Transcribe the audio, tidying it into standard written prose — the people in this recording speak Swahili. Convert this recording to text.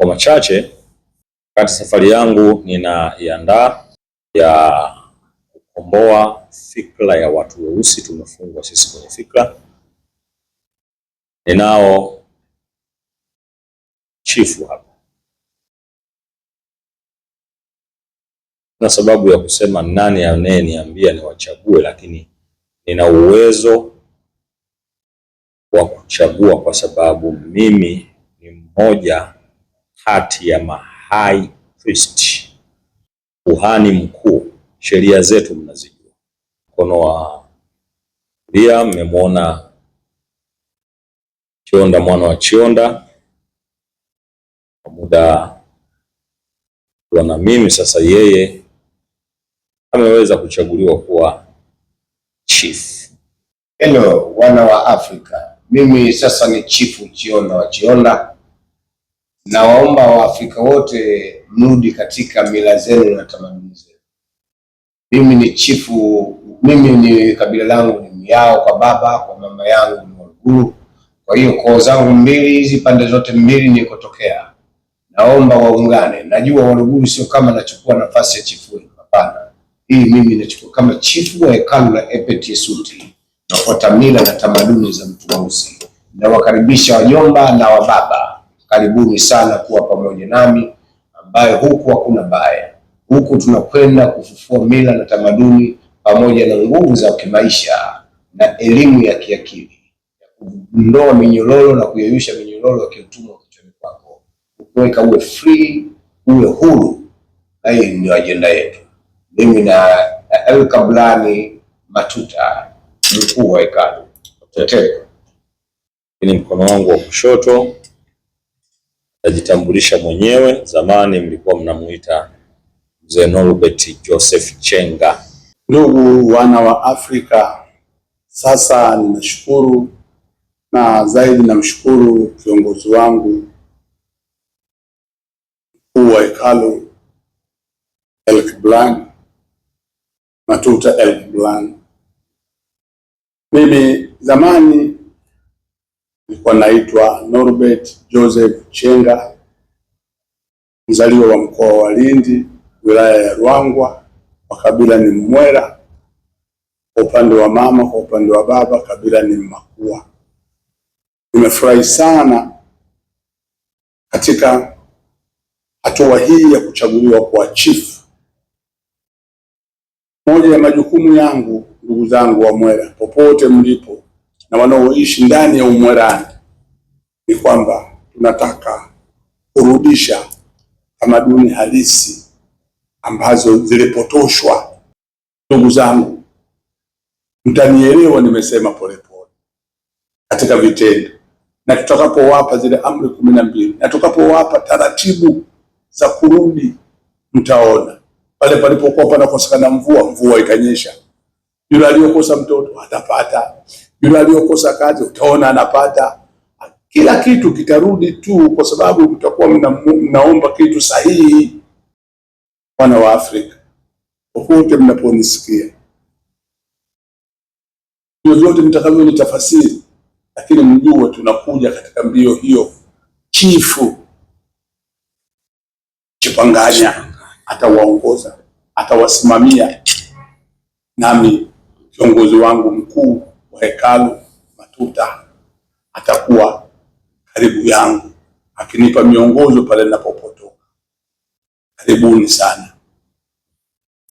kwa machache, wakati safari yangu ninaiandaa ya kukomboa fikra ya watu weusi, tumefungwa sisi kwenye fikra. Ninao chifu hapa, na sababu ya kusema nani anayeniambia niwachague, lakini nina uwezo wa kuchagua kwa sababu mimi ni mmoja kati ya mahigh priest, kuhani mkuu. Sheria zetu mnazijua. Mkono wa kulia mmemwona Chionda mwana wa Chionda, kwa muda na mimi sasa, yeye ameweza kuchaguliwa kuwa chief. Hello wana wa Afrika, mimi sasa ni chifu Chionda wa Chionda. Nawaomba Waafrika wote mrudi katika mila zenu na tamaduni zenu. Mimi ni chifu, mimi ni kabila langu ni Miao kwa baba, kwa mama yangu ni Waluguru. Kwa hiyo koo zangu mbili hizi, pande zote mbili nikotokea, naomba waungane. Najua Waluguru sio kama nachukua nafasi ya chifu, hapana. Hii mimi nachukua kama chifu wa hekalu la Epet Yesuti, nafuata mila na tamaduni za mtu mweusi. Nawakaribisha wajomba na wababa, karibuni sana kuwa pamoja nami, ambaye huku hakuna baya. Huku tunakwenda kufufua mila na tamaduni pamoja na nguvu za kimaisha na elimu ya kiakili, ya kuondoa minyororo na kuyeyusha minyororo ya kiutumwa kichwani kwako, kuweka uwe free, uwe huru. Na hii ndio ajenda yetu. Mimi na Elkablani Matuta, mkuu wa hekalu. Ni mkono wangu wa kushoto, najitambulisha mwenyewe. Zamani mlikuwa mnamuita Mzee Norbert Joseph Chenga. Ndugu wana wa Afrika, sasa ninashukuru na zaidi namshukuru kiongozi wangu mkuu wa hekalu Elkablani Matuta Elkablani. Mimi zamani nilikuwa naitwa Norbert Joseph Chenga, mzaliwa wa mkoa wa Lindi, wilaya ya Ruangwa, kwa kabila ni Mwera. Kwa upande wa mama, kwa upande wa baba kabila ni Makua. Nimefurahi sana katika hatua hii ya kuchaguliwa kwa chief. Moja ya majukumu yangu, ndugu zangu wa Mwera popote mlipo na wanaoishi ndani ya Umwerani, ni kwamba tunataka kurudisha tamaduni halisi ambazo zilipotoshwa. Ndugu zangu, mtanielewa nimesema polepole katika vitendo, na tutakapowapa zile amri 12 na tukapowapa taratibu za kurudi, mtaona pale palipokuwa panakosekana mvua ikanyesha, yule aliyokosa mtoto atapata, yule aliyokosa kazi utaona anapata. Kila kitu kitarudi tu, kwa sababu mtakuwa mnaomba kitu sahihi. Wana wa Afrika, popote mnaponisikia, vyovyote mtakavyonitafasiri, lakini mjue tunakuja katika mbio hiyo. Chifu Chipanganya atawaongoza, atawasimamia, nami kiongozi wangu mkuu wa hekalu Matuta atakuwa karibu yangu akinipa miongozo pale ninapopotoka. Karibuni sana.